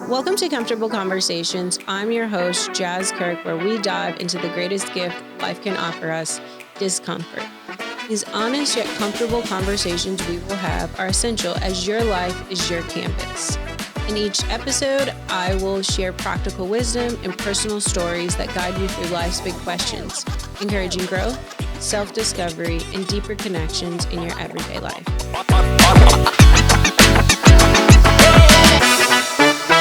Welcome to Comfortable Conversations. I'm your host, Jas Kirk, where we dive into the greatest gift life can offer us, discomfort. These honest yet comfortable conversations we will have are essential as your life is your canvas. In each episode, I will share practical wisdom and personal stories that guide you through life's big questions, encouraging growth, self-discovery, and deeper connections in your everyday life.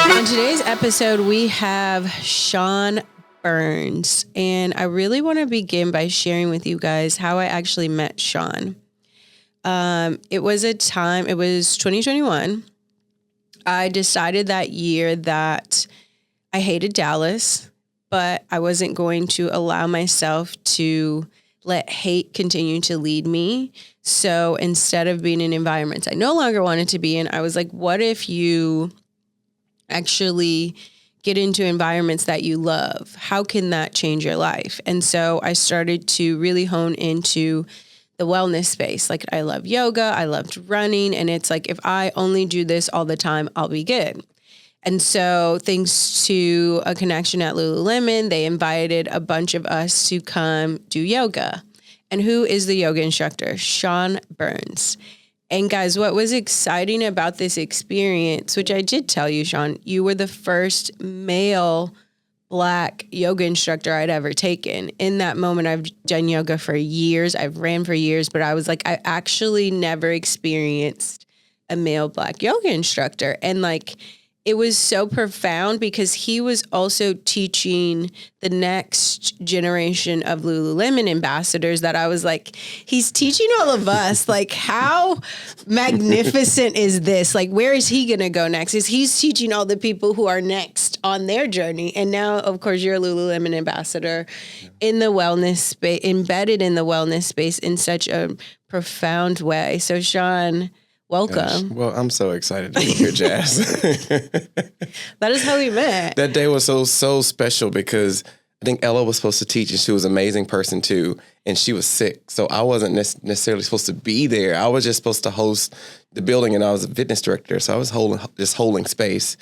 On today's episode, we have Shawn Burns, and I really want to begin by sharing with you guys how I actually met Shawn. It was 2021. I decided that year that I hated Dallas, but I wasn't going to allow myself to let hate continue to lead me. So instead of being in environments I no longer wanted to be in, I was like, what if you actually get into environments that you love? How can that change your life? And so I started to really hone into the wellness space. Like, I love yoga, I loved running, and it's like, if I only do this all the time, I'll be good. And so thanks to a connection at Lululemon, they invited a bunch of us to come do yoga. And who is the yoga instructor? Shawn Burns. And guys, what was exciting about this experience, which I did tell you, Shawn, you were the first male Black yoga instructor I'd ever taken. In that moment, I've done yoga for years. I've ran for years, but I was like, I actually never experienced a male Black yoga instructor. And like, it was so profound because he was also teaching the next generation of Lululemon ambassadors that I was like, he's teaching all of us. Like, how magnificent is this? Like, where is he going to go next? He's teaching all the people who are next on their journey. And now, of course, you're a Lululemon ambassador in the wellness space, embedded in the wellness space in such a profound way. So, Shawn, welcome. Gosh. Well, I'm so excited to be here, Jas. That is how we met. That day was so special because I think Ella was supposed to teach, and she was an amazing person too, and she was sick. So I wasn't necessarily supposed to be there. I was just supposed to host the building, and I was a fitness director, so I was holding space.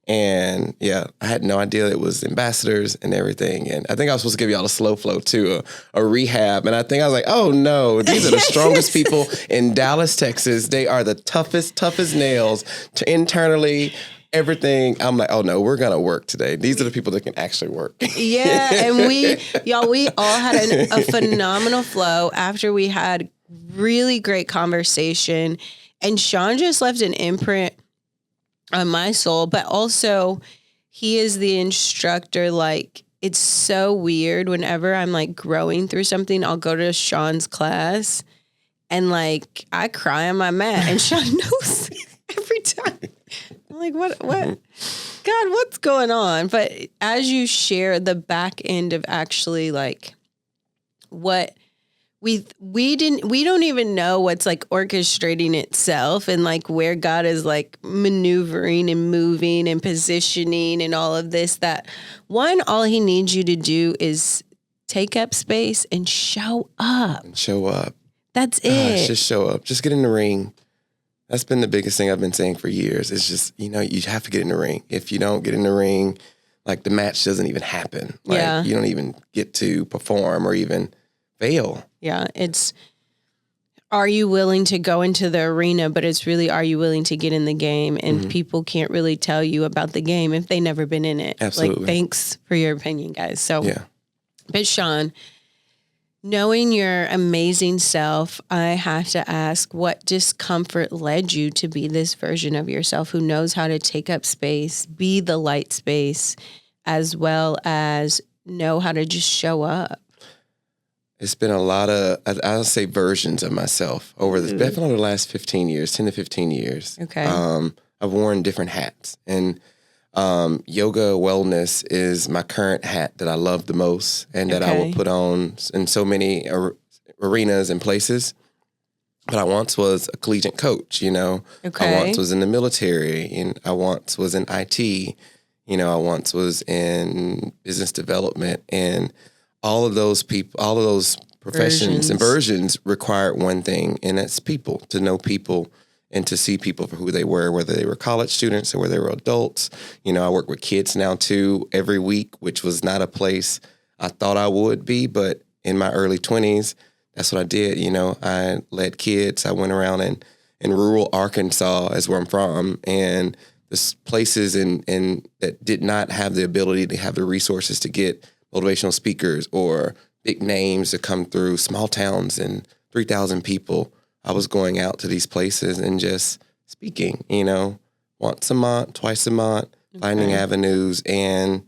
And yeah, I had no idea it was ambassadors and everything. And I think I was supposed to give y'all a slow flow too, a rehab. And I think I was like, oh no, these are the strongest people in Dallas, Texas. They are the toughest nails to internally everything. I'm like, oh no, we're going to work today. These are the people that can actually work. Yeah. And we all had a phenomenal flow after we had really great conversation. And Shawn just left an imprint on my soul, but also he is the instructor. Like, it's so weird whenever I'm like growing through something, I'll go to Shawn's class and like I cry on my mat and Shawn knows every time. I'm like, what, God, what's going on? But as you share the back end of actually like what we don't even know what's like orchestrating itself and like where God is like maneuvering and moving and positioning and all of this, that one, all he needs you to do is take up space and show up. That's it. Just show up. Just get in the ring. That's been the biggest thing I've been saying for years. It's just, you have to get in the ring. If you don't get in the ring, like the match doesn't even happen. Like you don't even get to perform or even fail. Yeah, it's, are you willing to go into the arena, but it's really, are you willing to get in the game? And people can't really tell you about the game if they've never been in it. Absolutely. Like, thanks for your opinion, guys. So, yeah. But Shawn, knowing your amazing self, I have to ask, what discomfort led you to be this version of yourself who knows how to take up space, be the light space, as well as know how to just show up? It's been a lot of, I'll say, versions of myself over definitely the last 15 years, 10 to 15 years. Okay. I've worn different hats, and yoga wellness is my current hat that I love the most and that I will put on in so many arenas and places. But I once was a collegiate coach, I once was in the military, and I once was in IT, I once was in business development, and all of those people, all of those professions and versions require one thing, and that's people, to know people and to see people for who they were, whether they were college students or whether they were adults. You know, I work with kids now too every week, which was not a place I thought I would be, but in my early 20s, that's what I did. You know, I led kids. I went around in rural Arkansas, is where I'm from, and there's places in that did not have the ability to have the resources to get motivational speakers or big names to come through, small towns and 3,000 people. I was going out to these places and just speaking, you know, once a month, twice a month, finding avenues. And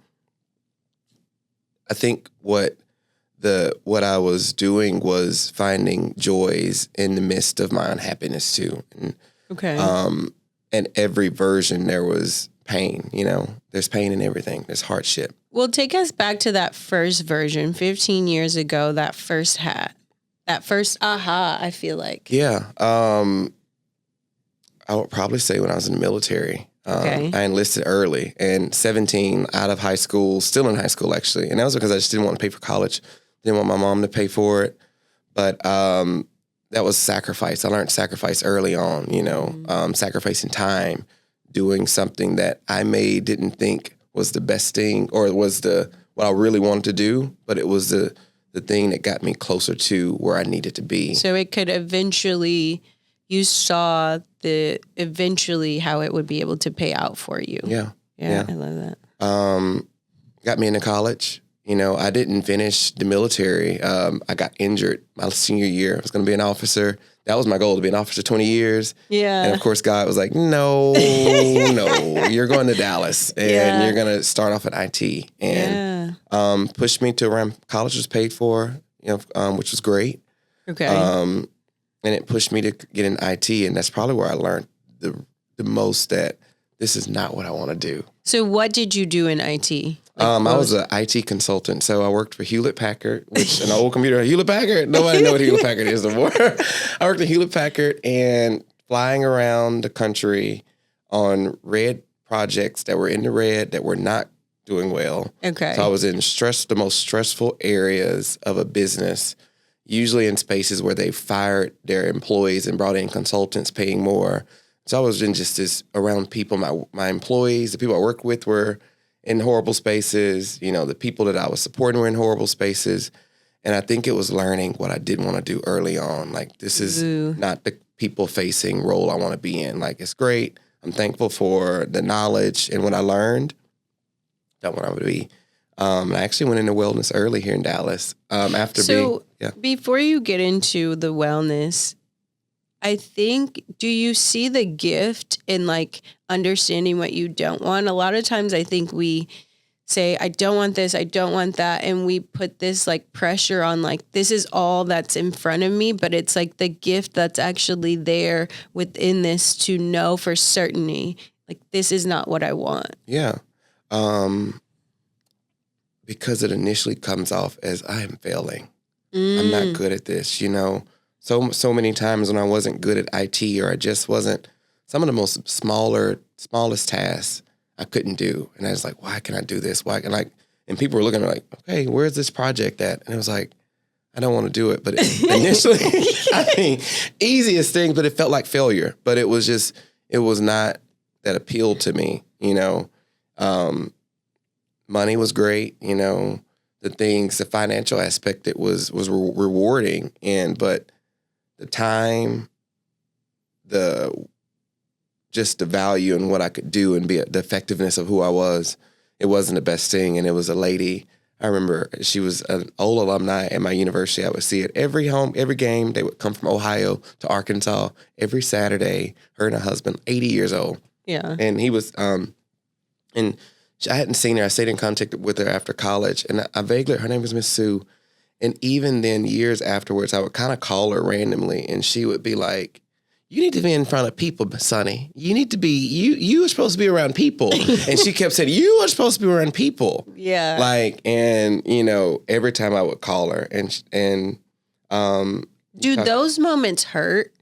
I think what I was doing was finding joys in the midst of my unhappiness too. And, and every version there was pain, you know, there's pain in everything. There's hardship. Well, take us back to that first version, 15 years ago, that first hat. That first aha, I feel like. Yeah. I would probably say when I was in the military. I enlisted early and 17 out of high school, still in high school actually. And that was because I just didn't want to pay for college. Didn't want my mom to pay for it. But that was sacrifice. I learned sacrifice early on, you know, sacrificing time, doing something that I didn't think was the best thing or was what I really wanted to do, but it was the thing that got me closer to where I needed to be. So it could eventually, you saw eventually how it would be able to pay out for you. Yeah. I love that. Got me into college. You know, I didn't finish the military. I got injured my senior year. I was going to be an officer. That was my goal, to be an officer 20 years. Yeah. And of course, God was like, no, you're going to Dallas and you're going to start off at IT. And pushed me to around college was paid for, you know, which was great. Okay. And it pushed me to get in IT. And that's probably where I learned the most that this is not what I want to do. So what did you do in IT? I was an IT consultant, so I worked for Hewlett Packard, which an old computer. Hewlett Packard? Nobody knows what Hewlett Packard is anymore. I worked at Hewlett Packard and flying around the country on red projects that were in the red that were not doing well. Okay. So I was in the most stressful areas of a business, usually in spaces where they fired their employees and brought in consultants paying more. So I was in just this around people, my employees, the people I worked with were in horrible spaces. You know, the people that I was supporting were in horrible spaces. And I think it was learning what I didn't want to do early on. Like, this is not the people-facing role I want to be in. Like, it's great. I'm thankful for the knowledge and what I learned. Don't want to be. I actually went into wellness early here in Dallas. Before you get into the wellness, I think, do you see the gift in like understanding what you don't want? A lot of times I think we say, I don't want this, I don't want that. And we put this like pressure on like, this is all that's in front of me, but it's like the gift that's actually there within this to know for certainty, like this is not what I want. Yeah. Because it initially comes off as I am failing. I'm not good at this, you know. So many times when I wasn't good at IT or I just wasn't, some of the most smallest tasks I couldn't do. And I was like, why can I do this? And people were looking at me like, okay, where's this project at? And I was like, I don't want to do it. But initially, I mean, easiest thing, but it felt like failure. But it was not that appealed to me, you know. Money was great, you know, the financial aspect, it was rewarding. But the time, just the value and what I could do and the effectiveness of who I was, it wasn't the best thing. And it was a lady, I remember she was an old alumni at my university. I would see it every game. They would come from Ohio to Arkansas every Saturday, her and her husband, 80 years old. Yeah. And he was, and I hadn't seen her. I stayed in contact with her after college. And I vaguely, her name was Miss Sue. And even then, years afterwards, I would kind of call her randomly, and she would be like, you need to be in front of people, Sonny. You need to be, you are supposed to be around people. And she kept saying, you are supposed to be around people. Yeah. Like, and, you know, every time I would call her and do those moments hurt?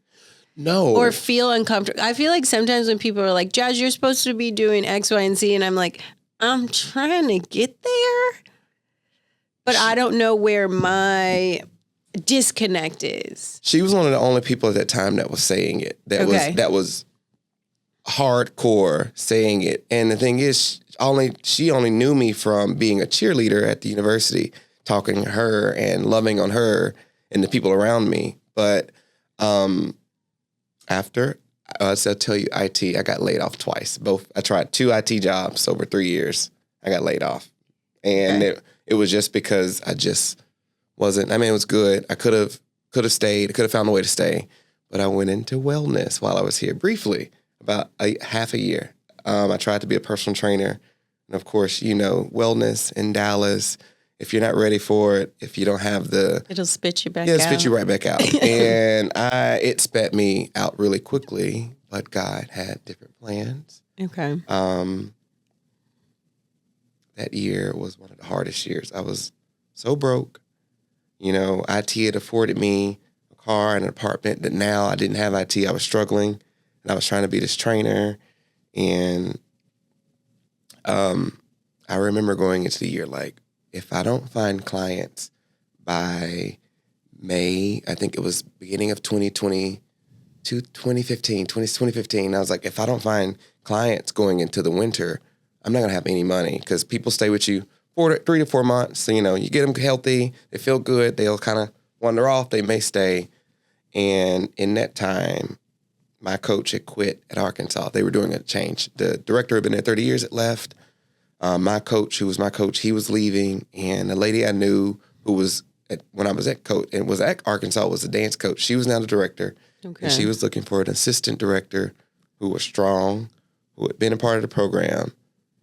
No. Or feel uncomfortable? I feel like sometimes when people are like, Jas, you're supposed to be doing X, Y, and Z. And I'm like, I'm trying to get there. But I don't know where my disconnect is? She was one of the only people at that time that was saying it. That was hardcore saying it. And the thing is, she only knew me from being a cheerleader at the university, talking to her and loving on her and the people around me. But after, I'll tell you, I got laid off twice. I tried 2 IT jobs over 3 years. I got laid off. And it was just because I just wasn't, it was good. I could have stayed. I could have found a way to stay. But I went into wellness while I was here briefly, about half a year. I tried to be a personal trainer. And of course, wellness in Dallas, if you're not ready for it, if you don't have it'll spit you back out. Yeah, it'll spit you right back out. And it spat me out really quickly, but God had different plans. Okay. That year was one of the hardest years. I was so broke. IT had afforded me a car and an apartment that now I didn't have IT. I was struggling, and I was trying to be this trainer. And I remember going into the year like, if I don't find clients by May, I think it was beginning of 2015, I was like, if I don't find clients going into the winter, I'm not going to have any money, because people stay with you 3 to 4 months. So, you get them healthy, they feel good, they'll kind of wander off, they may stay. And in that time, my coach had quit at Arkansas. They were doing a change. The director had been there 30 years, had left. My coach, who was my coach, he was leaving. And the lady I knew who was, when I was at coach and was at Arkansas, was a dance coach. She was now the director. Okay. And she was looking for an assistant director who was strong, who had been a part of the program,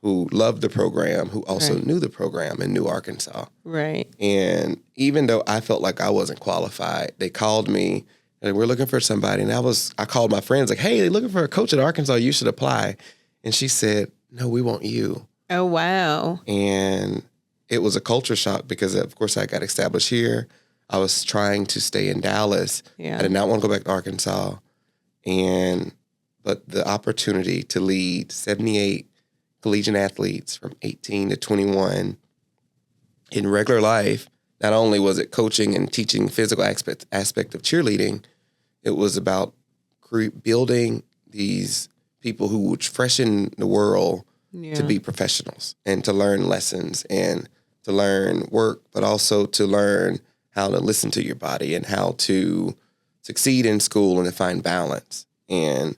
who loved the program, who also knew the program and knew Arkansas. Right. And even though I felt like I wasn't qualified, they called me and we're looking for somebody. And I called my friends like, hey, they're looking for a coach at Arkansas. You should apply. And she said, no, we want you. Oh, wow. And it was a culture shock because, of course, I got established here. I was trying to stay in Dallas. Yeah. I did not want to go back to Arkansas. But the opportunity to lead 78 collegiate athletes from 18 to 21 in regular life, not only was it coaching and teaching physical aspect of cheerleading, it was about building these people who would freshen the world to be professionals and to learn lessons and to learn work, but also to learn how to listen to your body and how to succeed in school and to find balance. And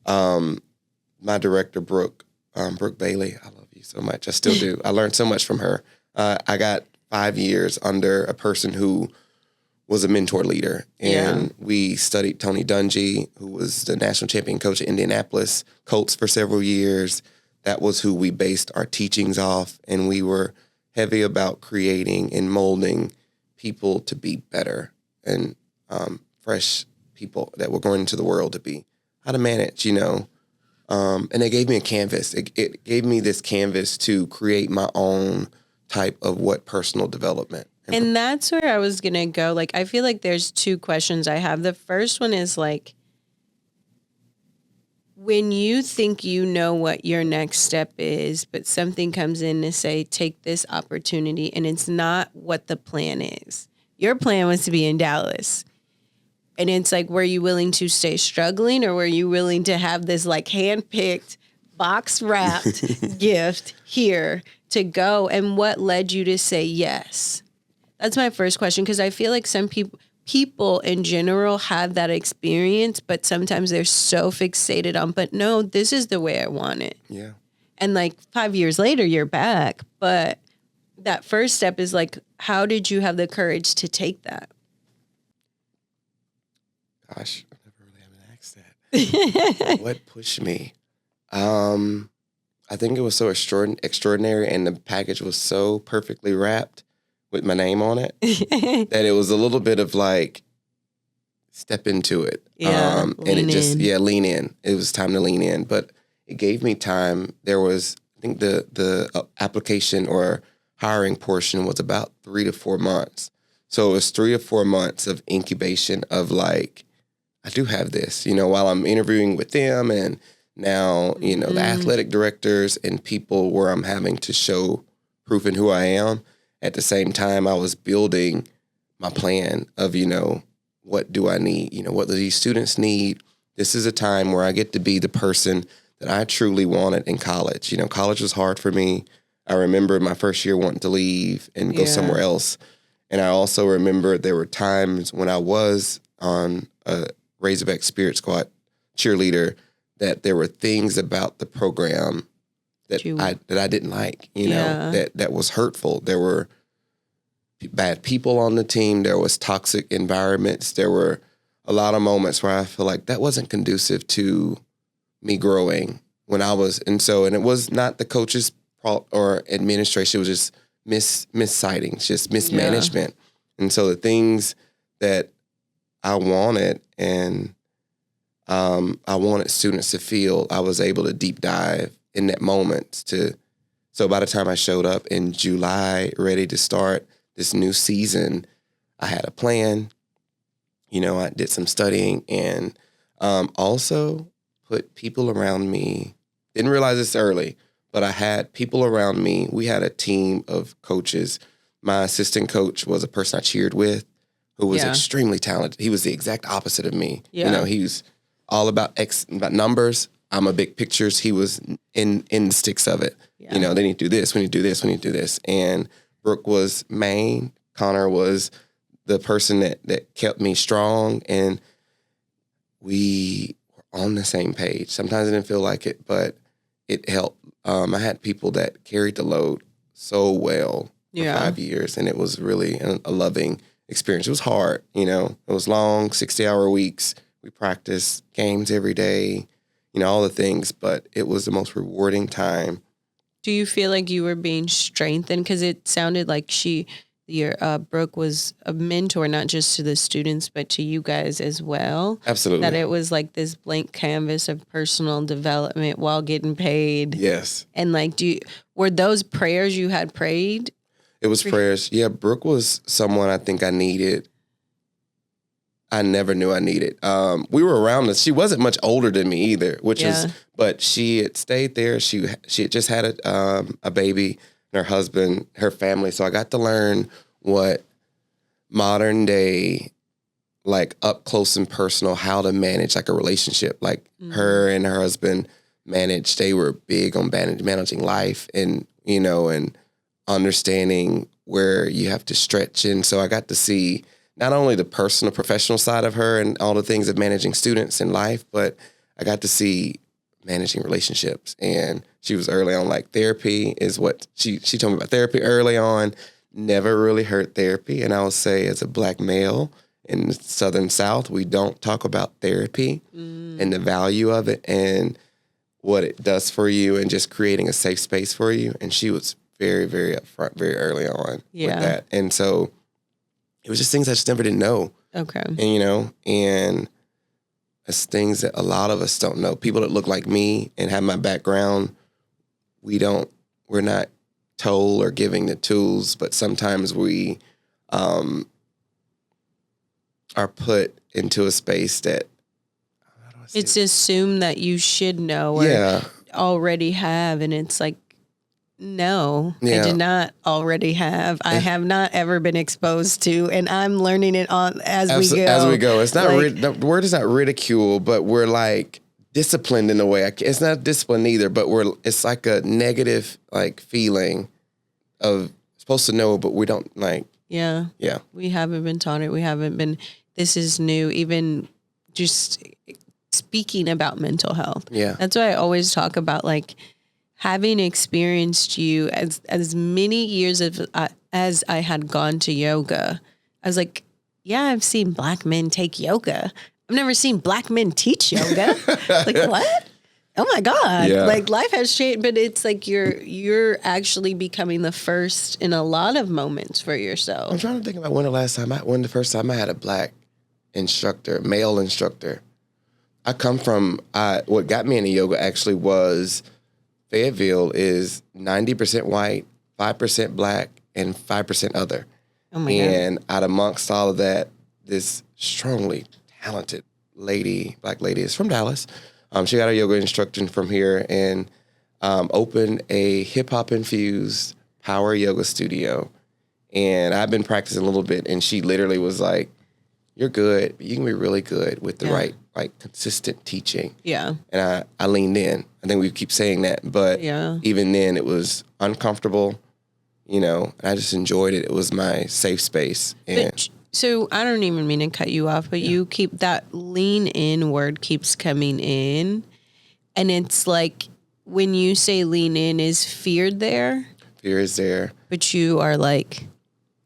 my director, Brooke Bailey, I love you so much. I still do. I learned so much from her. I got 5 years under a person who was a mentor leader. And we studied Tony Dungy, who was the national champion coach at Indianapolis Colts for several years. That was who we based our teachings off. And we were heavy about creating and molding people to be better and fresh people that were going into the world to be how to manage, and they gave me a canvas. It gave me this canvas to create my own type of personal development. And that's where I was going to go. Like, I feel like there's 2 questions I have. The first one is like, when you think you know what your next step is, but something comes in to say, take this opportunity, and it's not what the plan is. Your plan was to be in Dallas. And it's like, were you willing to stay struggling, or were you willing to have this like hand-picked, box-wrapped gift here to go? And what led you to say yes? That's my first question, because I feel like some people in general have that experience, but sometimes they're so fixated on, but no, this is the way I want it. Yeah. And like 5 years later, you're back. But that first step is like, how did you have the courage to take that? Gosh, I never really haven't asked that. What pushed me? I think it was so extraordinary, and the package was so perfectly wrapped with my name on it that it was a little bit of like, step into it. And it just, lean in. It was time to lean in, but it gave me time. There was, I think the application or hiring portion was about 3 to 4 months. So it was 3 to 4 months of incubation of like, I do have this, while I'm interviewing with them, and now, the athletic directors and people where I'm having to show proof in who I am. At the same time, I was building my plan of, what do I need? What do these students need? This is a time where I get to be the person that I truly wanted in college. College was hard for me. I remember my first year wanting to leave and go somewhere else. And I also remember there were times when I was on a Razorback Spirit Squad cheerleader that there were things about the program that I didn't like, that was hurtful. There were bad people on the team. There was toxic environments. There were a lot of moments where I feel like that wasn't conducive to me growing when I was. And it was not the coach's fault or administration. It was just missightings, just mismanagement. And so the things that I wanted and I wanted students to feel, I was able to deep dive in that moment so by the time I showed up in July, ready to start this new season, I had a plan. I did some studying and also put people around me. Didn't realize this early, but I had people around me. We had a team of coaches. My assistant coach was a person I cheered with who was extremely talented. He was the exact opposite of me. Yeah. He was all about numbers. I'm a big pictures. He was in the sticks of it. Yeah. They need to do this. We need to do this. We need to do this. And Brooke was main. Connor was the person that kept me strong. And we were on the same page. Sometimes I didn't feel like it, but it helped. I had people that carried the load so well for 5 years. And it was really a loving experience. It was hard. It was long, 60-hour weeks. We practiced games every day, all the things, but it was the most rewarding time. Do you feel like you were being strengthened? Because it sounded like Brooke was a mentor, not just to the students, but to you guys as well. Absolutely. That it was like this blank canvas of personal development while getting paid. Yes. And were those prayers you had prayed? It was prayers. Yeah, Brooke was someone I think I needed. I never knew I needed. We were around us. She wasn't much older than me either, but she had stayed there. She had just had a baby, and her husband, her family. So I got to learn what modern day, like up close and personal, how to manage like a relationship. Like her and her husband managed. They were big on managing life, and and understanding where you have to stretch. And so I got to see not only the personal, professional side of her and all the things of managing students in life, but I got to see managing relationships. And she was early on, like therapy is what she told me about therapy early on. Never really heard therapy. And I would say as a Black male in the Southern South, we don't talk about therapy and the value of it and what it does for you and just creating a safe space for you. And she was very, very upfront, very early on with that. And so it was just things I just never didn't know. Okay. And, and it's things that a lot of us don't know. People that look like me and have my background, we're not told or giving the tools, but sometimes we are put into a space that it's assumed that you should know or already have. And it's like, no, I did not already have. I have not ever been exposed to, and I'm learning it on as we go. As we go. It's not the word is not ridicule, but we're like disciplined in a way. It's not discipline either, but it's like a negative like feeling of supposed to know, but we don't like. Yeah. Yeah. We haven't been taught it. We haven't been. This is new. Even just speaking about mental health. Yeah. That's why I always talk about like having experienced you as many years as I had gone to yoga. I was like, yeah, I've seen Black men take yoga. I've never seen Black men teach yoga. Like, what? Oh my God. Yeah. Like life has changed, but it's like you're actually becoming the first in a lot of moments for yourself. I'm trying to think about when the first time I had a Black instructor, male instructor. I come from, what got me into yoga actually was Fayetteville is 90% white, 5% Black, and 5% other. Oh my God. And out amongst all of that, this strongly talented lady, Black lady, is from Dallas. She got a yoga instruction from here and opened a hip-hop infused power yoga studio. And I've been practicing a little bit, and she literally was like, "You're good, but you can be really good with the right, like, consistent teaching." Yeah. And I leaned in. I think we keep saying that, but even then it was uncomfortable, you know, and I just enjoyed it. It was my safe space. And so I don't even mean to cut you off, but you keep that lean in word keeps coming in. And it's like, when you say lean in, is fear there? Fear is there. But you are like,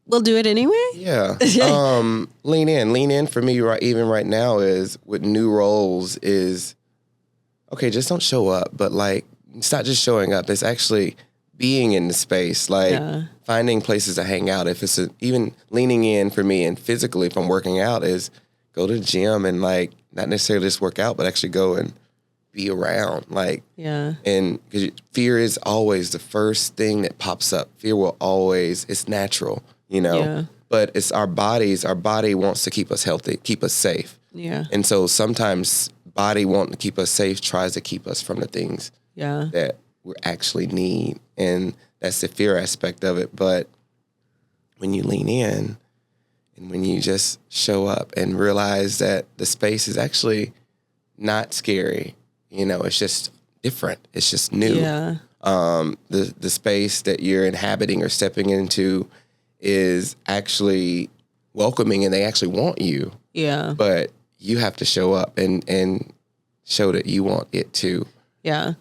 we'll do it anyway? Yeah. Lean in. Lean in for me even right now is with new roles is, okay, just don't show up, but like, it's not just showing up. It's actually being in the space, like finding places to hang out. If it's even leaning in for me and physically, if I'm working out, is go to the gym and like not necessarily just work out, but actually go and be around. Like, and because fear is always the first thing that pops up. Fear will always, it's natural, you know, but it's our bodies. Our body wants to keep us healthy, keep us safe. Yeah. And so sometimes body wanting to keep us safe tries to keep us from the things that we actually need. And that's the fear aspect of it. But when you lean in and when you just show up and realize that the space is actually not scary, you know, it's just different. It's just new. Yeah. The space that you're inhabiting or stepping into is actually welcoming, and they actually want you. Yeah. But you have to show up and show that you want it too. Yeah.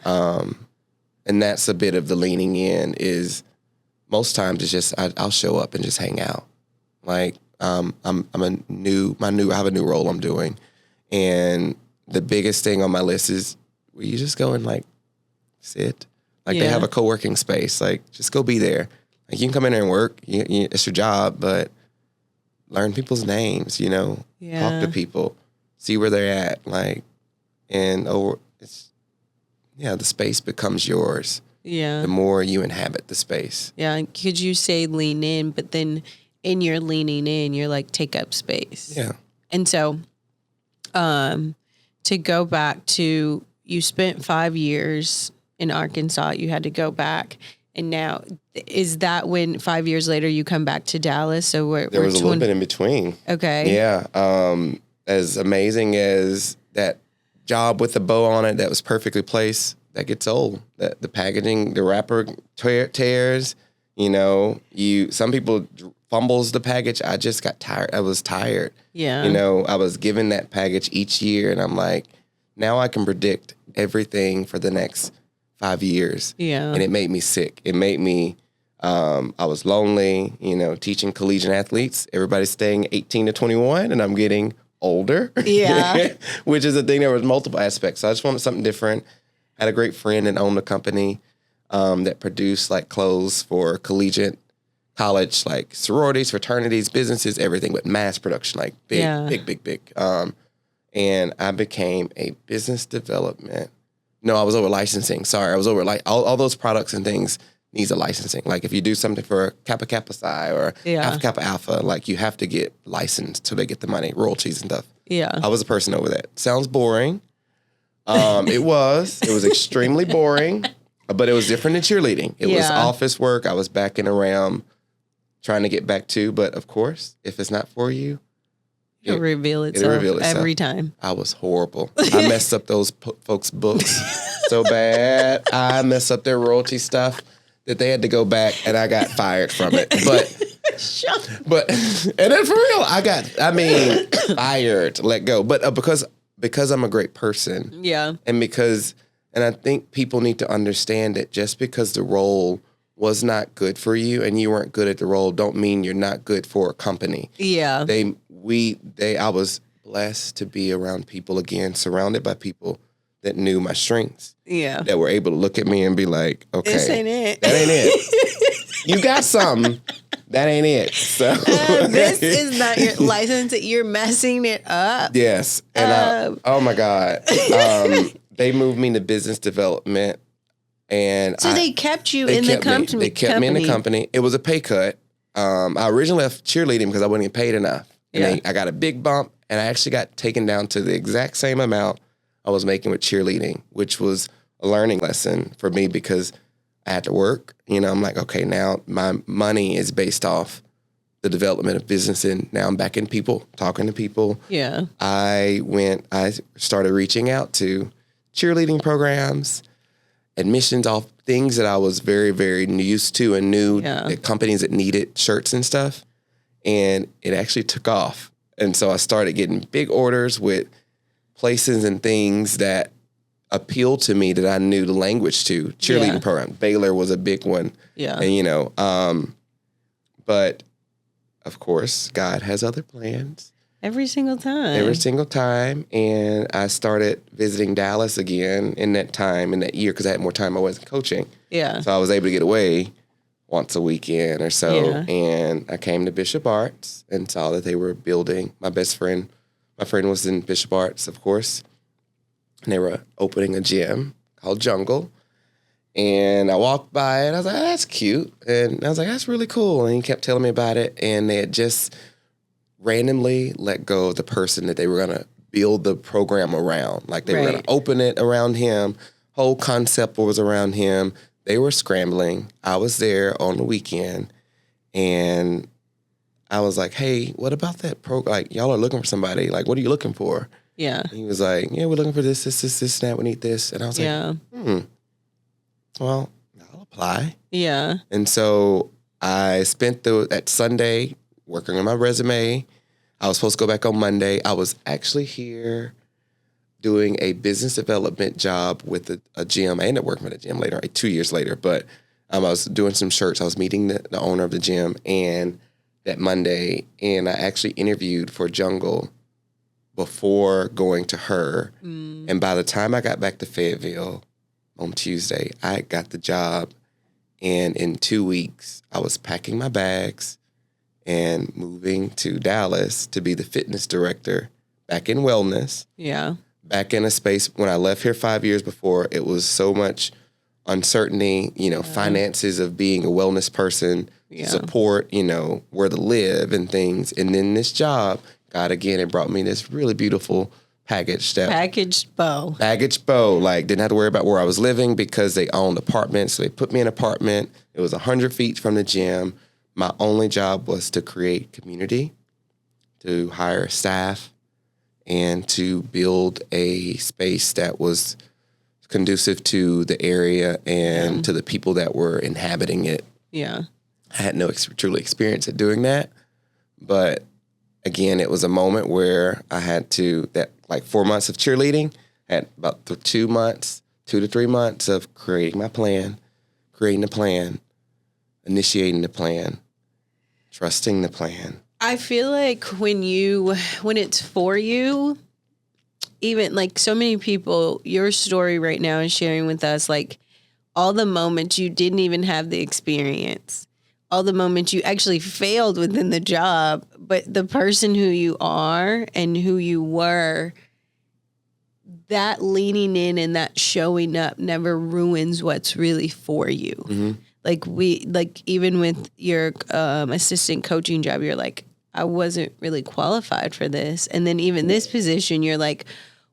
And that's a bit of the leaning in. Is most times it's just I'll show up and just hang out. Like I have a new role I'm doing, and the biggest thing on my list is where you just go and like sit. Like they have a co-working space. Like just go be there. Like you can come in there and work. It's your job, but learn people's names. You know, talk to people, see where they're at. Like, and the space becomes yours. Yeah. The more you inhabit the space. Yeah. Could you say lean in, but then in your leaning in, you're like take up space. Yeah. And so, to go back to, you spent 5 years in Arkansas, you had to go back. And now, is that when 5 years later you come back to Dallas? So there was a little bit in between. Okay. Yeah. As amazing as that job with the bow on it that was perfectly placed, that gets old. That the packaging, the wrapper tears. You know, some people fumbles the package. I just got tired. I was tired. Yeah. You know, I was given that package each year, and I'm like, now I can predict everything for the next 5 years. Yeah. And it made me sick. It made me, I was lonely, you know, teaching collegiate athletes. Everybody's staying 18 to 21, and I'm getting older. Yeah. Which is a thing. There was multiple aspects. So I just wanted something different. I had a great friend that owned a company that produced like clothes for collegiate, college, like sororities, fraternities, businesses, everything, but mass production, like big. And I became a business development. No, I was over licensing. Sorry, I was over like all those products and things needs a licensing. Like if you do something for Kappa Kappa Psi or Alpha Kappa Alpha, like you have to get licensed till they get the money, royalties and stuff. Yeah. I was a person over that. Sounds boring. It was extremely boring, but it was different than cheerleading. It was office work. I was backing around trying to get back to, but of course, if it's not for you, it'll reveal itself every time. I was horrible. I messed up those folks' books so bad. I messed up their royalty stuff that they had to go back, and I got fired from it. But and then for real, fired, let go. But because I'm a great person, and I think people need to understand that just because the role was not good for you and you weren't good at the role, don't mean you're not good for a company. Yeah. I was blessed to be around people again, surrounded by people that knew my strengths. Yeah. That were able to look at me and be like, okay. This ain't it. That ain't it. You got something. That ain't it. So this is not your license. You're messing it up. Yes. And oh my God. They moved me to business development. And so they kept you in the company. They kept me in the company. It was a pay cut. I originally left cheerleading because I wasn't getting paid enough. And I got a big bump, and I actually got taken down to the exact same amount I was making with cheerleading, which was a learning lesson for me because I had to work. You know, I'm like, okay, now my money is based off the development of business, and now I'm back in people, talking to people. Yeah. I started reaching out to cheerleading programs, admissions, all things that I was very, very used to and knew the companies that needed shirts and stuff. And it actually took off. And so I started getting big orders with places and things that appealed to me that I knew the language to. Cheerleading program. Baylor was a big one. Yeah. And, but of course, God has other plans. Every single time. Every single time. And I started visiting Dallas again in that year, because I had more time. I wasn't coaching. Yeah. So I was able to get away once a weekend or so. Yeah. And I came to Bishop Arts and saw that they were building. My friend was in Bishop Arts, of course. And they were opening a gym called Jungle. And I walked by it. I was like, oh, that's cute. And I was like, that's really cool. And he kept telling me about it. And they had just randomly let go of the person that they were going to build the program around. Like they were going to open it around him. Whole concept was around him. They were scrambling. I was there on the weekend. And I was like, hey, what about that program? Like, y'all are looking for somebody. Like, what are you looking for? Yeah. And he was like, yeah, we're looking for this, that. We need this. And I was like, well, I'll apply. Yeah. And so I spent that Sunday working on my resume. I was supposed to go back on Monday. I was actually here doing a business development job with a gym. I ended up working at a gym later, 2 years later. But I was doing some shirts. I was meeting the owner of the gym and that Monday, and I actually interviewed for Jungle before going to her. And by the time I got back to Fayetteville on Tuesday, I got the job. And in 2 weeks, I was packing my bags and moving to Dallas to be the fitness director back in wellness. Yeah. Back in a space. When I left here 5 years before, it was so much uncertainty, finances of being a wellness person, support, where to live and things. And then this job, God again, it brought me this really beautiful packaged bow. Like, didn't have to worry about where I was living because they owned apartments. So they put me in an apartment. It was 100 feet from the gym. My only job was to create community, to hire staff, and to build a space that was conducive to the area and to the people that were inhabiting it. Yeah. I had no truly experience at doing that. But again, it was a moment where I had to, 4 months of cheerleading, had about 2 to 3 months of creating the plan, initiating the plan, trusting the plan. I feel like when it's for you, even like so many people, your story right now is sharing with us, like all the moments you didn't even have the experience, all the moments you actually failed within the job, but the person who you are and who you were, that leaning in and that showing up never ruins what's really for you. Mm-hmm. Even with your assistant coaching job, you're like, I wasn't really qualified for this. And then even this position, you're like,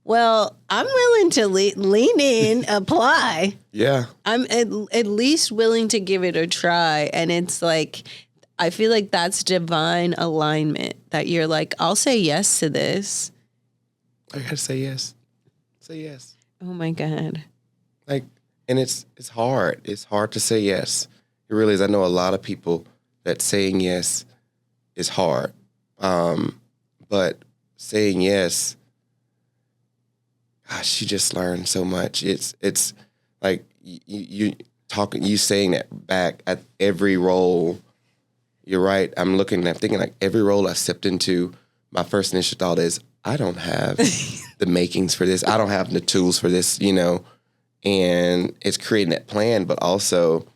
well, I'm willing to lean in, apply. Yeah. I'm at least willing to give it a try. And it's like, I feel like that's divine alignment, that you're like, I'll say yes to this. I gotta say yes. Say yes. Oh my God. And it's hard. It's hard to say yes. It really is. I know a lot of people that saying yes is hard. But saying yes, gosh, you just learn so much. It's like you saying that back at every role. You're right. I'm thinking like every role I stepped into, my first initial thought is, I don't have the makings for this. I don't have the tools for this, and it's creating that plan. But also,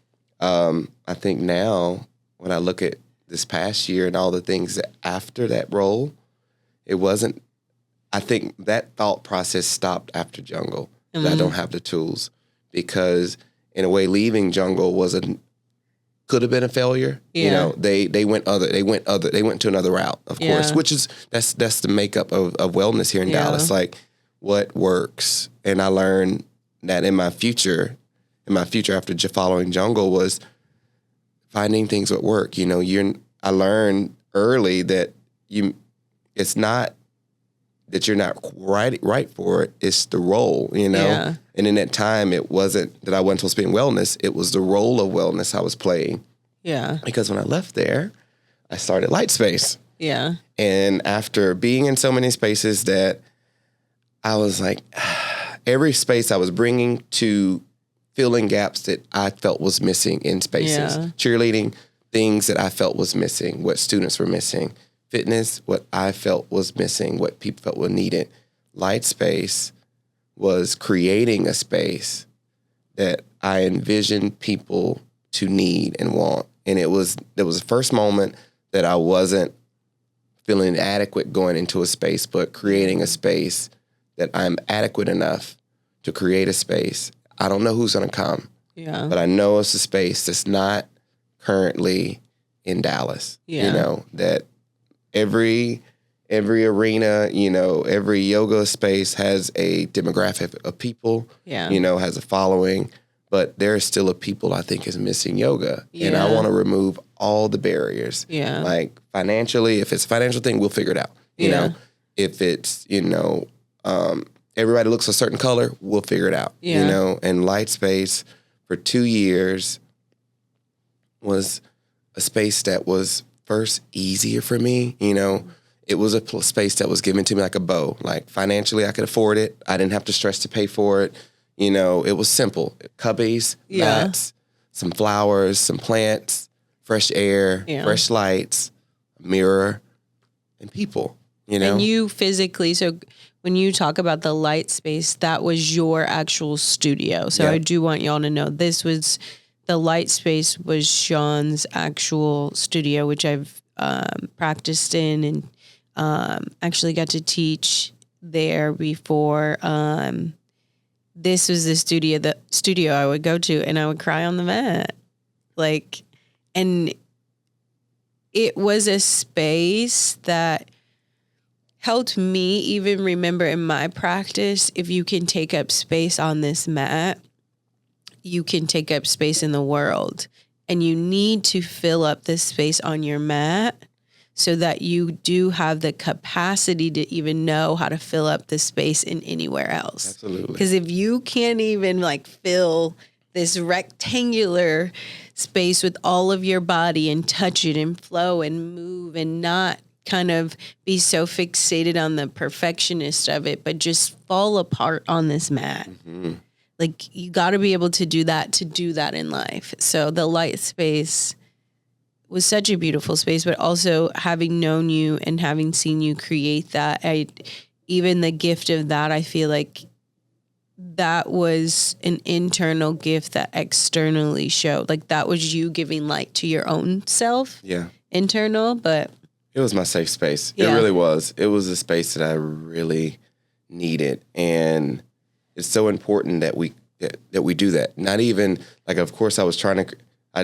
I think now when I look at this past year and all the things that after that role, I think that thought process stopped after Jungle. Mm-hmm. I don't have the tools, because in a way leaving Jungle could have been a failure. Yeah. They went to another route, of course, which is, that's the makeup of wellness here in Dallas. Like, what works. And I learned that in my future after following Jungle was finding things that work. I learned early that it's not that you're not right for it. It's the role, you know? Yeah. And in that time, it wasn't that I wasn't supposed to be in wellness. It was the role of wellness I was playing. Yeah. Because when I left there, I started Light Space. Yeah. And after being in so many spaces that I was like, every space I was bringing to filling gaps that I felt was missing in spaces. Yeah. Cheerleading, things that I felt was missing, what students were missing. Fitness, what I felt was missing, what people felt were needed. Light Space was creating a space that I envisioned people to need and want. And there was the first moment that I wasn't feeling adequate going into a space, but creating a space that I'm adequate enough to create a space. I don't know who's going to come, but I know it's a space that's not currently in Dallas. Yeah. You know, that every arena, you know, every yoga space has a demographic of people, you know, has a following, but there is still a people I think is missing yoga. And I want to remove all the barriers. Yeah. Like financially, if it's a financial thing, we'll figure it out. You know, if it's, you know, everybody looks a certain color, we'll figure it out. You know, and Light Space for 2 years was a space that was first easier for me. You know, it was a space that was given to me like a bow. Like financially, I could afford it. I didn't have to stress to pay for it. You know, it was simple. Cubbies, mats, some flowers, some plants, fresh air, fresh lights, a mirror, and people. You know, and you physically, so when you talk about the Light Space, that was your actual studio. So I do want y'all to know the Light Space was Shawn's actual studio, which I've practiced in and actually got to teach there before. This was the studio I would go to, and I would cry on the mat. Like, and it was a space that helped me even remember in my practice, if you can take up space on this mat, you can take up space in the world. And you need to fill up this space on your mat so that you do have the capacity to even know how to fill up the space in anywhere else. Absolutely. Because if you can't even like fill this rectangular space with all of your body and touch it and flow and move and not kind of be so fixated on the perfectionist of it, but just fall apart on this mat. Mm-hmm. Like you got to be able to do that in life. So the Light Space was such a beautiful space, but also having known you and having seen you create that, even the gift of that, I feel like that was an internal gift that externally showed. Like that was you giving light to your own self. Yeah. Internal, but it was my safe space. Yeah. It really was. It was a space that I really needed. And it's so important that we do that. Not even, like, of course, I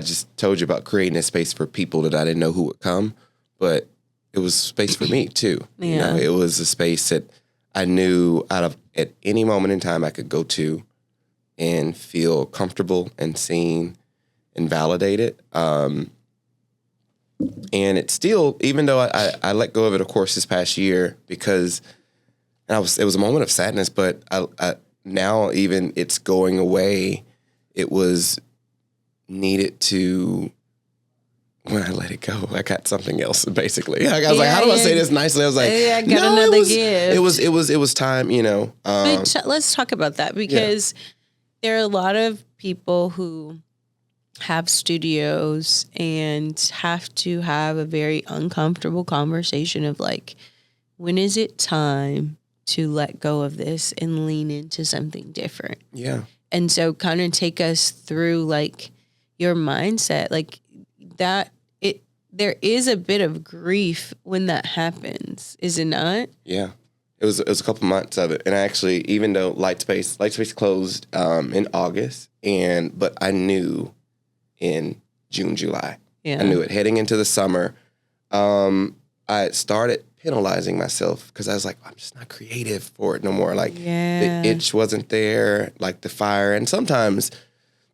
just told you about creating a space for people that I didn't know who would come, but it was space for me too. Yeah. You know, it was a space that I knew at any moment in time I could go to and feel comfortable and seen and validated. And it's still, even though I let go of it, of course, this past year, because it was a moment of sadness, but I now even it's going away, it was needed to, when I let it go, I got something else, basically. I was like, how do I say this nicely? I was like, I got another gift. It was time, you know. But let's talk about that, because there are a lot of people who have studios and have to have a very uncomfortable conversation of like, when is it time to let go of this and lean into something different? Yeah. And so kind of take us through like your mindset, like that there is a bit of grief when that happens, is it not? Yeah. It was a couple months of it. And actually, even though Light Space closed in August, but I knew in June, July. Yeah. I knew it heading into the summer. I started penalizing myself because I was like, I'm just not creative for it no more. Like the itch wasn't there, like the fire. And sometimes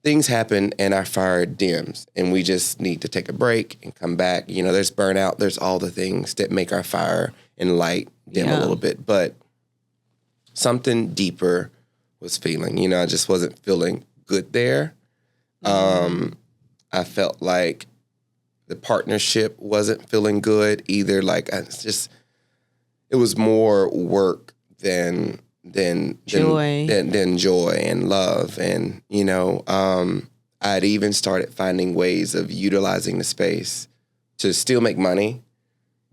things happen and our fire dims and we just need to take a break and come back. You know, there's burnout. There's all the things that make our fire and light dim a little bit. But something deeper was feeling. You know, I just wasn't feeling good there. I felt like the partnership wasn't feeling good either. Like it was more work than joy and love. And, you know, I'd even started finding ways of utilizing the space to still make money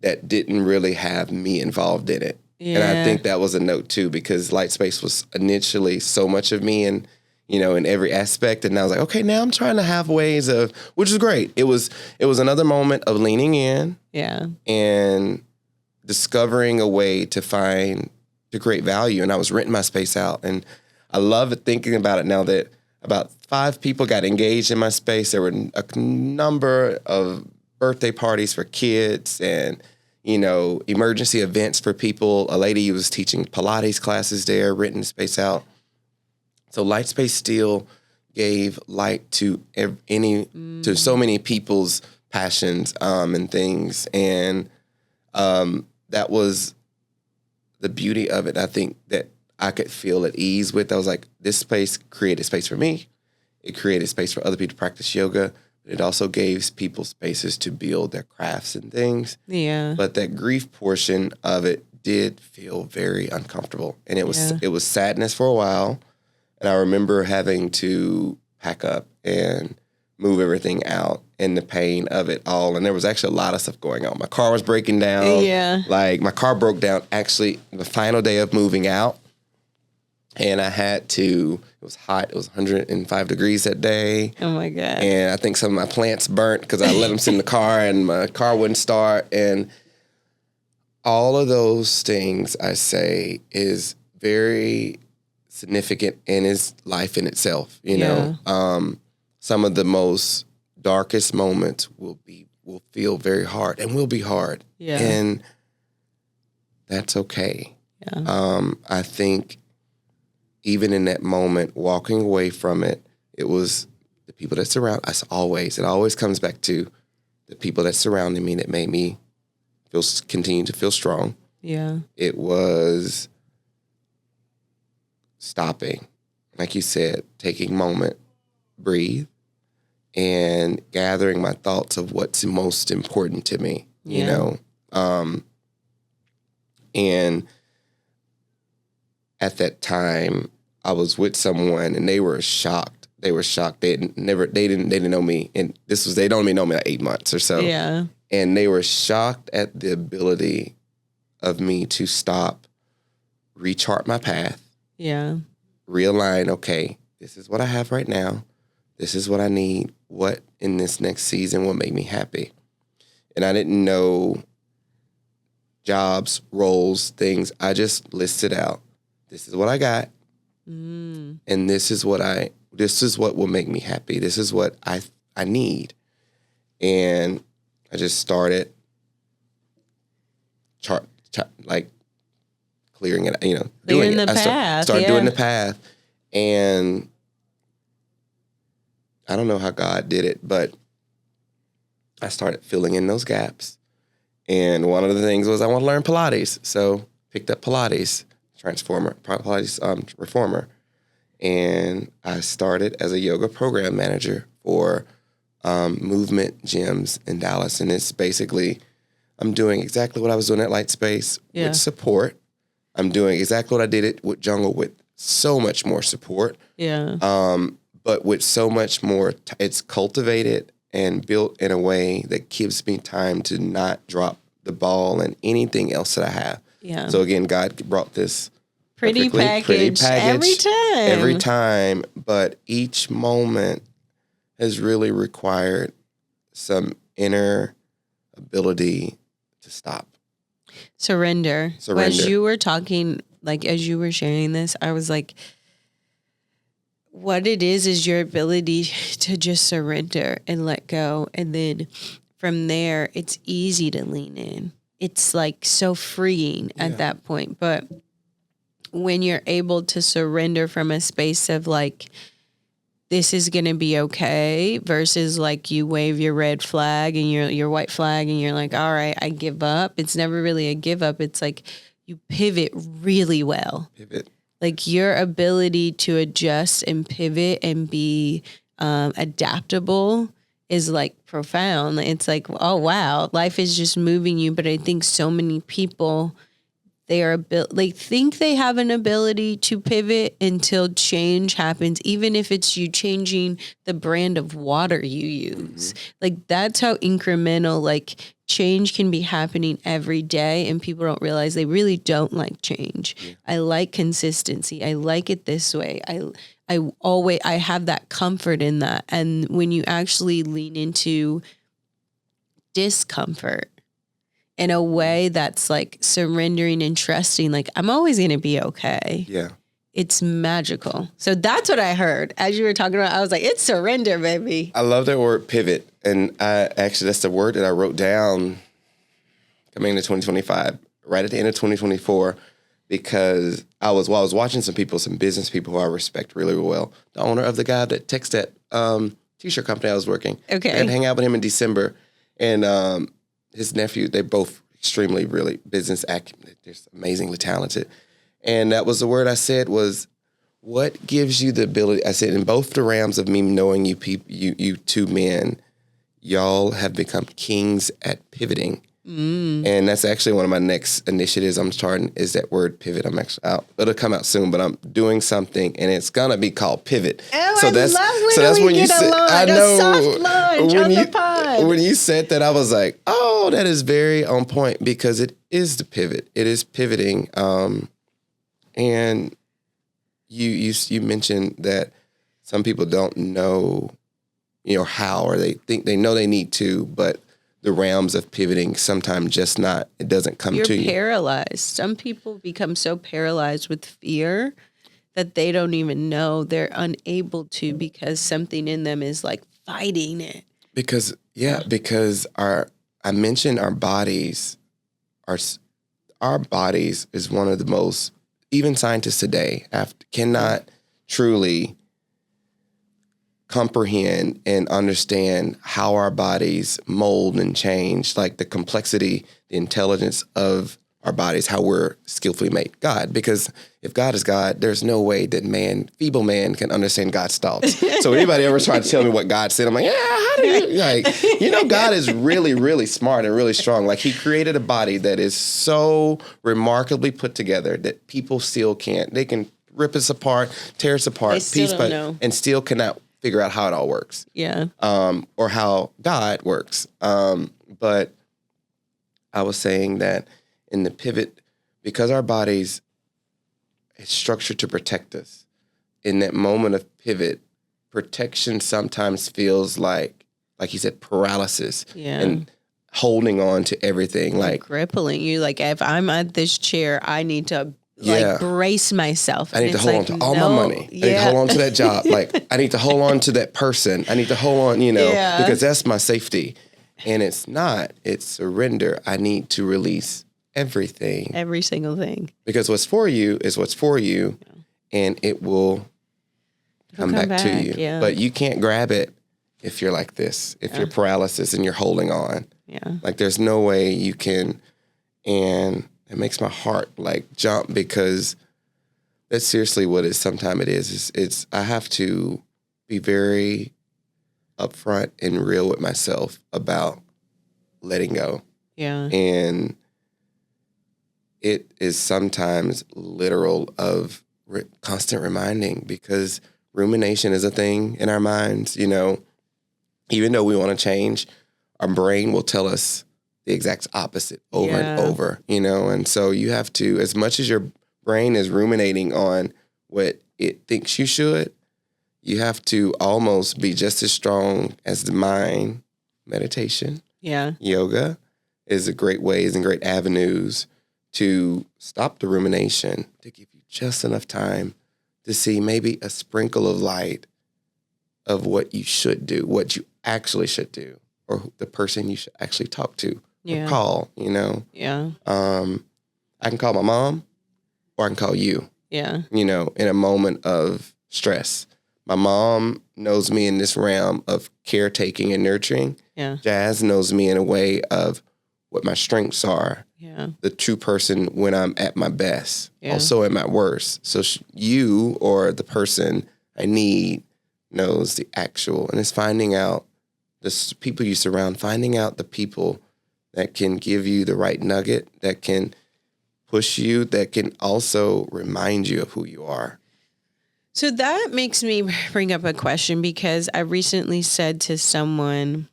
that didn't really have me involved in it. Yeah. And I think that was a note too, because Light Space was initially so much of me and, you know, in every aspect. And I was like, okay, now I'm trying to have ways of, which is great. It was another moment of leaning in and discovering a way to create value. And I was renting my space out. And I love it thinking about it now that about 5 people got engaged in my space. There were a number of birthday parties for kids and, you know, emergency events for people. A lady was teaching Pilates classes there, renting the space out. So Light Space still gave light to to so many people's passions and things. And that was the beauty of it. I think that I could feel at ease with. I was like, this space created space for me. It created space for other people to practice yoga. But it also gave people spaces to build their crafts and things. Yeah. But that grief portion of it did feel very uncomfortable. And it was sadness for a while. And I remember having to pack up and move everything out and the pain of it all. And there was actually a lot of stuff going on. My car was breaking down. Yeah. Like my car broke down actually the final day of moving out. And I had to, it was hot. It was 105 degrees that day. Oh my God. And I think some of my plants burnt because I let them sit in the car and my car wouldn't start. And all of those things I say is very significant in his life in itself. You know, some of the most darkest moments will feel very hard and will be hard. Yeah. And that's okay. Yeah. I think even in that moment, walking away from it, it was the people that surround us always. It always comes back to the people that surrounded me that made me continue to feel strong. Yeah. It was stopping, like you said, taking a moment, breathe, and gathering my thoughts of what's most important to me, you know? And at that time, I was with someone and they were shocked. They were shocked. They didn't know me. And they'd only known me like 8 months or so. Yeah. And they were shocked at the ability of me to stop, rechart my path. Yeah. Realign, okay, this is what I have right now. This is what I need. What in this next season will make me happy? And I didn't know jobs, roles, things. I just listed out. This is what I got. And this is what will make me happy. This is what I need. And I just started like clearing it, you know, doing the path. Started doing the path. And I don't know how God did it, but I started filling in those gaps. And one of the things was I want to learn Pilates. So picked up Pilates, Pilates Reformer. And I started as a yoga program manager for movement gyms in Dallas. And it's basically, I'm doing exactly what I was doing at Light Space with support. I'm doing exactly what I did it with Jungle with so much more support. Yeah. But with so much more, it's cultivated and built in a way that gives me time to not drop the ball and anything else that I have. Yeah. So again, God brought this pretty package every time. But each moment has really required some inner ability to stop. Surrender. As you were talking, like as you were sharing this, I was like, what it is your ability to just surrender and let go. And then from there, it's easy to lean in. It's like so freeing at that point. But when you're able to surrender from a space of like, this is going to be okay versus like you wave your red flag and your white flag and you're like, all right, I give up. It's never really a give up. It's like you pivot really well. Pivot. Like your ability to adjust and pivot and be adaptable is like profound. It's like, oh, wow, life is just moving you. But I think so many people, they think they have an ability to pivot until change happens, even if it's you changing the brand of water you use. Like that's how incremental like change can be happening every day, and people don't realize they really don't like change. Yeah. I like consistency. I like it this way. I have that comfort in that. And when you actually lean into discomfort in a way that's like surrendering and trusting, like I'm always going to be okay. Yeah. It's magical. So that's what I heard as you were talking about. I was like, it's surrender, baby. I love that word pivot. And that's the word that I wrote down coming into 2025, right at the end of 2024, because I was watching some business people who I respect really well. The owner of the guy that takes that t-shirt company I was working. Okay. I had to hang out with him in December. And his nephew, they're both extremely, really business acumen. They're amazingly talented. And that was the word I said was, what gives you the ability? I said, in both the realms of me knowing you two men, y'all have become kings at pivoting. And that's actually one of my next initiatives I'm starting is that word pivot. I'm actually out. It'll come out soon, but I'm doing something and it's going to be called Pivot. Oh, so that's when you said, I know, a soft launch on the pod. When you said that, I was like, oh, that is very on point because it is the pivot. It is pivoting. And you mentioned that some people don't know, how, or they think they know they need to, but the realms of pivoting sometimes just not, it doesn't come to you. You're paralyzed. Some people become so paralyzed with fear that they don't even know they're unable to because something in them is like fighting it. Because I mentioned our bodies, our bodies is one of the most, even scientists today cannot truly comprehend and understand how our bodies mold and change, like the complexity, the intelligence of our bodies, how we're skillfully made. God, because if God is God, there's no way that feeble man can understand God's thoughts. So anybody ever tried to tell me what God said, I'm like, yeah, how do you, God is really, really smart and really strong. Like he created a body that is so remarkably put together that people still can't. They can rip us apart, tear us apart, piece by piece, and still cannot figure out how it all works. Yeah. Or how God works. But I was saying that in the pivot, because our bodies is structured to protect us, in that moment of pivot, protection sometimes feels like you said, paralysis. Yeah. And holding on to everything. Like crippling you. Like if I'm at this chair, I need to brace myself. I need to hold on to all my money. I need to hold on to that job. Like I need to hold on to that person. I need to hold on, because that's my safety. And it's not. It's surrender. I need to release everything. Every single thing. Because what's for you is what's for you, and it will come back to you. Yeah. But you can't grab it if you're like this, if you're paralysis and you're holding on. Yeah. Like there's no way you can, and it makes my heart like jump because that's seriously what sometimes it is. It's I have to be very upfront and real with myself about letting go. Yeah. And it is sometimes literal of constant reminding because rumination is a thing in our minds, even though we want to change, our brain will tell us the exact opposite over and over, and so you have to, as much as your brain is ruminating on what it thinks you should, you have to almost be just as strong as the mind. Meditation, yoga is a great ways and great avenues to stop the rumination, to give you just enough time to see maybe a sprinkle of light of what you should do, what you actually should do, or the person you should actually talk to or call, Yeah. I can call my mom or I can call you. Yeah. In a moment of stress. My mom knows me in this realm of caretaking and nurturing. Yeah. Jas knows me in a way of what my strengths are. Yeah. The true person when I'm at my best, Yeah. also at my worst. So you or the person I need knows the actual, and it's finding out the people you surround, finding out the people that can give you the right nugget, that can push you, that can also remind you of who you are. So that makes me bring up a question, because I recently said to someone,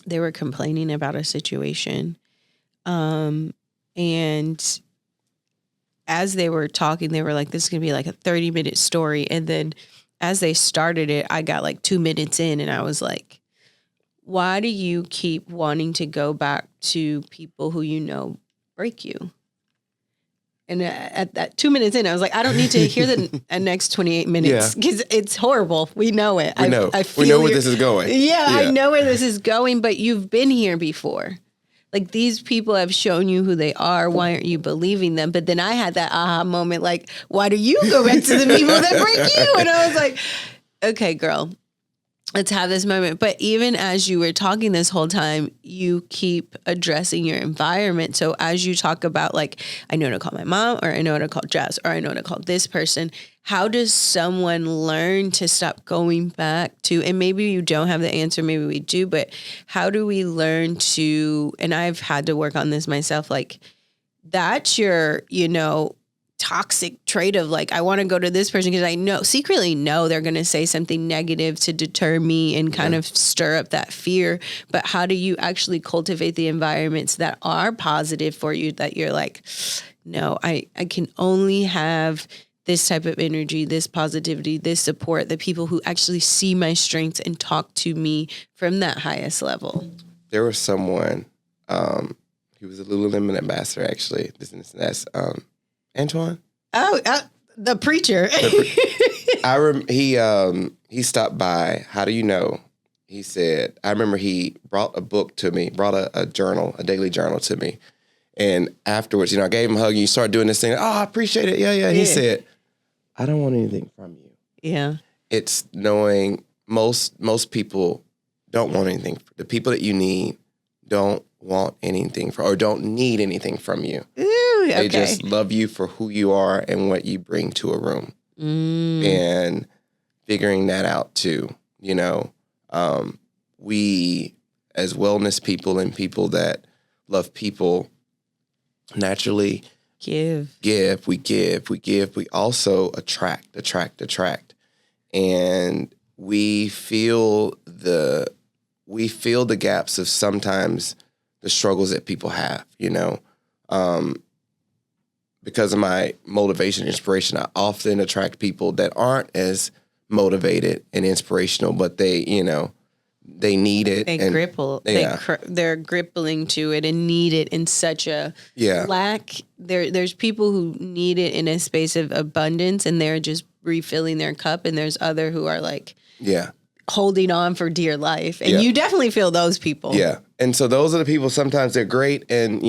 they were complaining about a situation. And as they were talking, they were like, this is going to be like a 30-minute story. And then as they started it, I got like 2 minutes in and I was like, why do you keep wanting to go back to people who you know break you? And at that 2 minutes in, I was like, I don't need to hear the next 28 minutes because it's horrible. We know it. We know where this is going. Yeah, I know where this is going, but you've been here before. Like, these people have shown you who they are. Why aren't you believing them? But then I had that aha moment, like, why do you go back to the people that break you? And I was like, okay, girl, let's have this moment. But even as you were talking this whole time, you keep addressing your environment. So as you talk about, like, I know to call my mom, or I know to call Jas, or I know to call this person, how does someone learn to stop going back to, and maybe you don't have the answer, maybe we do, but how do we learn to, and I've had to work on this myself, like, that's your, toxic trait of like, I want to go to this person because I secretly know they're going to say something negative to deter me and kind of stir up that fear. But how do you actually cultivate the environments that are positive for you, that you're like, no, I can only have this type of energy, this positivity, this support, the people who actually see my strengths and talk to me from that highest level? There was someone, he was a Lululemon ambassador, actually. That's Antoine? Oh, the preacher. He stopped by. How do you know? He said, I remember he brought a book to me, brought a journal, a daily journal to me. And afterwards, I gave him a hug, and you start doing this thing. Oh, I appreciate it. Yeah. He said, I don't want anything from you. Yeah. It's knowing most people don't want anything. The people that you need don't want anything or don't need anything from you. Ooh, okay. They just love you for who you are and what you bring to a room. And figuring that out too. We as wellness people and people that love people naturally give. We also attract. And we feel the gaps of sometimes the struggles that people have, because of my motivation and inspiration, I often attract people that aren't as motivated and inspirational, but they need it. They're gripping to it and need it in such a lack. There's people who need it in a space of abundance and they're just refilling their cup. And there's other who are like, holding on for dear life. And you definitely feel those people. Yeah. And so those are the people, sometimes they're great and,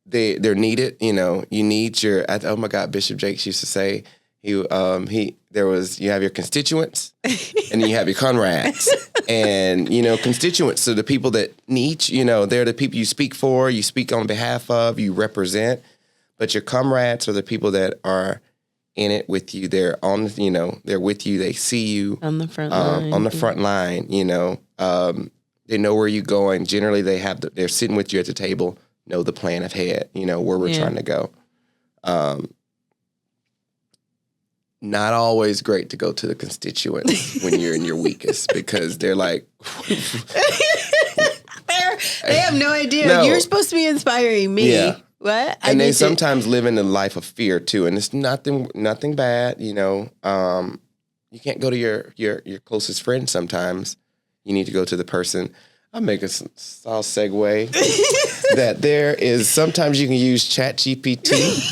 they're needed. You need your, oh my God, Bishop Jakes used to say, you have your constituents and then you have your comrades. And, constituents, so the people that need, they're the people you speak for, you speak on behalf of, you represent. But your comrades are the people that are in it with you. They're on, they're with you. They see you on the front line. They know where you're going. Generally, they're sitting with you at the table, know the plan ahead, where we're trying to go. Not always great to go to the constituents when you're in your weakest because they're like, they have no idea. No. You're supposed to be inspiring me. Yeah. What? And they sometimes live in a life of fear too, and it's nothing bad. You can't go to your closest friend. Sometimes you need to go to the person. I'll make a segue that there is sometimes you can use ChatGPT.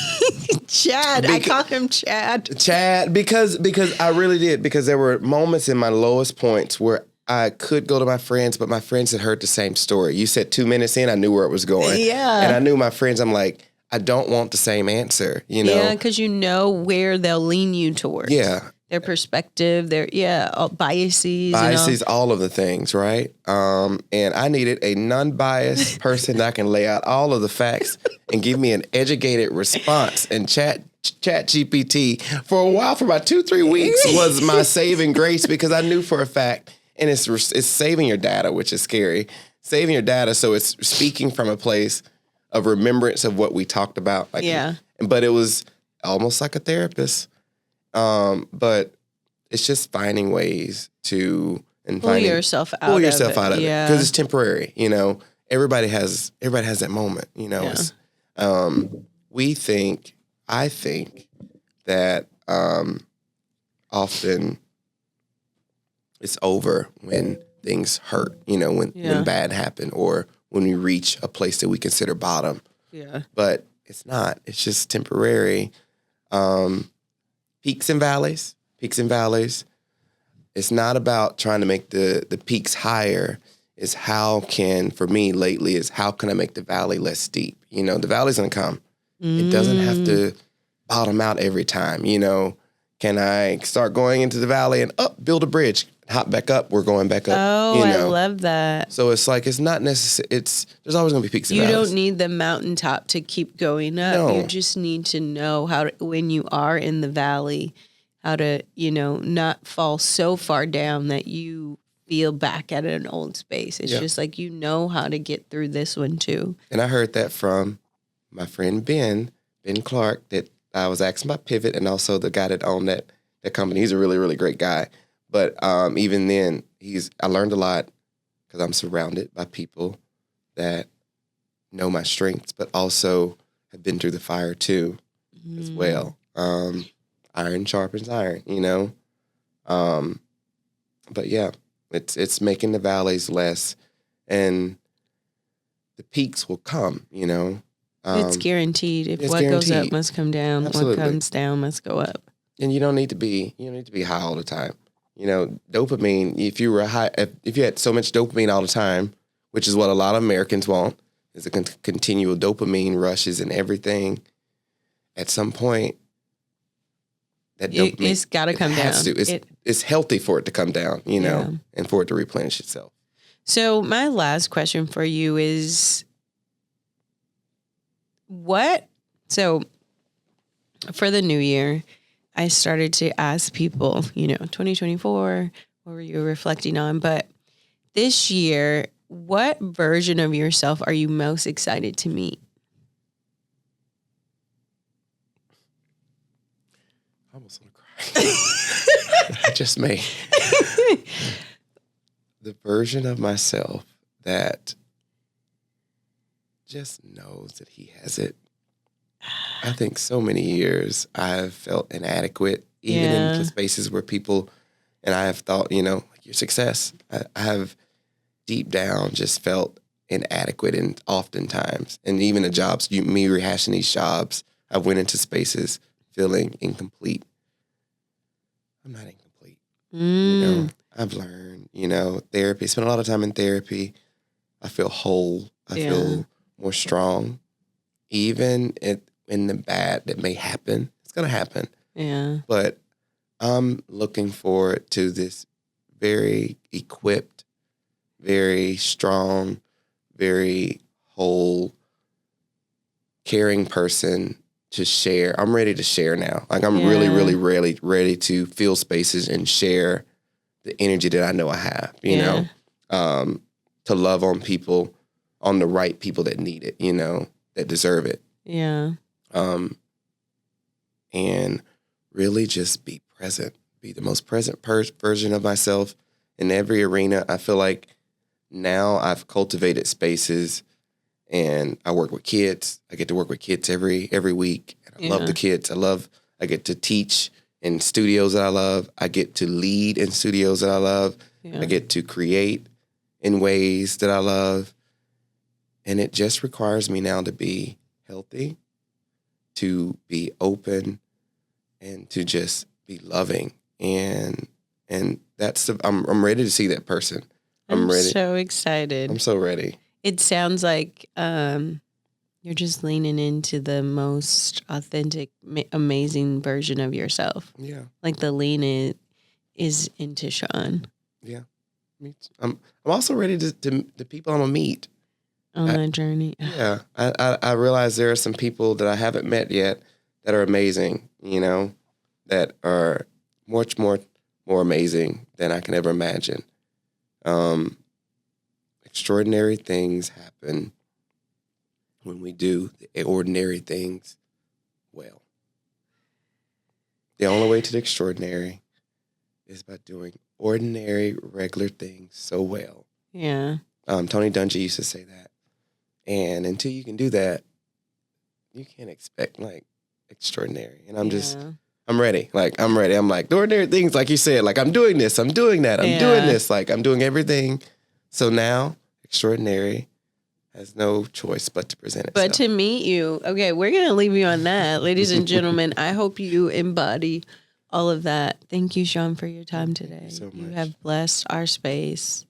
Chad, I call him Chad. Chad, because I really did, because there were moments in my lowest points where I could go to my friends, but my friends had heard the same story. You said 2 minutes in, I knew where it was going. Yeah. And I knew my friends, I'm like, I don't want the same answer, you know? Yeah, because you know where they'll lean you towards. Yeah. Their perspective, their, all biases. Biases, all of the things, right? And I needed a non-biased person that can lay out all of the facts and give me an educated response. And Chat GPT, for a while, for about 2-3 weeks, was my saving grace, because I knew for a fact, and it's saving your data, which is scary, saving your data. So it's speaking from a place of remembrance of what we talked about. Like, yeah. But it was almost like a therapist. But it's just finding ways to pull yourself out of it, because it's temporary. You know, everybody has that moment. You know, I think that often it's over when things hurt. You know, when bad happen, or when we reach a place that we consider bottom. Yeah, but it's not. It's just temporary. Peaks and valleys. It's not about trying to make the peaks higher. It's for me lately, how can I make the valley less steep? You know, the valley's gonna come. It doesn't have to bottom out every time. You know, can I start going into the valley and build a bridge, hop back up, we're going back up. Oh, you know? I love that. So it's like, it's not necessary. There's always gonna be peaks and valleys. You don't need the mountaintop to keep going up. No. You just need to know when you are in the valley, how to, not fall so far down that you feel back at an old space. It's just like, how to get through this one too. And I heard that from my friend Ben Clark, that I was asking about Pivot, and also the guy that owned that company. He's a really, really great guy. But even then, I learned a lot, because I'm surrounded by people that know my strengths, but also have been through the fire too, as well. Iron sharpens iron, you know? But yeah, it's making the valleys less, and the peaks will come, you know? It's guaranteed. If what goes up must come down, Absolutely. What comes down must go up. And you don't need to be high all the time. You know, dopamine, if you had so much dopamine all the time, which is what a lot of Americans want, is a continual dopamine rushes and everything, at some point, that dopamine, it's got to come down. It's healthy for it to come down, you know, and for it to replenish itself. So my last question for you is, for the new year, I started to ask people, 2024, what were you reflecting on? But this year, what version of yourself are you most excited to meet? I almost want to cry. I just may. The version of myself that just knows that he has it. I think so many years I've felt inadequate, even in the spaces where people, and I have thought, like your success, I have deep down just felt inadequate, and oftentimes, and even the jobs, me rehashing these jobs, I went into spaces feeling incomplete. I'm not incomplete. I've learned, therapy, spent a lot of time in therapy. I feel whole. I feel more strong. Even in the bad that may happen, it's going to happen. Yeah. But I'm looking forward to this very equipped, very strong, very whole, caring person to share. I'm ready to share now. Like, I'm really, really, really ready to fill spaces and share the energy that I know I have, you know, to love on people, on the right people that need it, that deserve it. Yeah. And really just be present, be the most present version of myself in every arena. I feel like now I've cultivated spaces, and I work with kids. I get to work with kids every week. And I love the kids. I get to teach in studios that I love. I get to lead in studios that I love. I get to create in ways that I love. And it just requires me now to be healthy, to be open, and to just be loving. And that's I'm ready to see that person. I'm ready. So excited. I'm so ready. It sounds like You're just leaning into the most authentic, amazing version of yourself. Yeah. Like the lean is into Shawn. Yeah. I'm also ready to the people I'm gonna meet on that journey. Yeah. I realize there are some people that I haven't met yet that are amazing, you know, that are much more amazing than I can ever imagine. Extraordinary things happen when we do the ordinary things well. The only way to the extraordinary is by doing ordinary, regular things so well. Yeah. Tony Dungy used to say that. And until you can do that, you can't expect like extraordinary. And I'm ready. Like, I'm ready. I'm like, the ordinary things, like you said, like I'm doing this, I'm doing that, I'm doing this, like I'm doing everything. So now extraordinary has no choice but to present itself. But to meet you, okay, we're going to leave you on that. Ladies and gentlemen, I hope you embody all of that. Thank you, Shawn, for your time today. Thank you so much. You have blessed our space.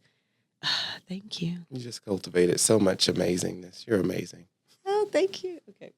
Thank you. You just cultivated so much amazingness. You're amazing. Oh, thank you. Okay.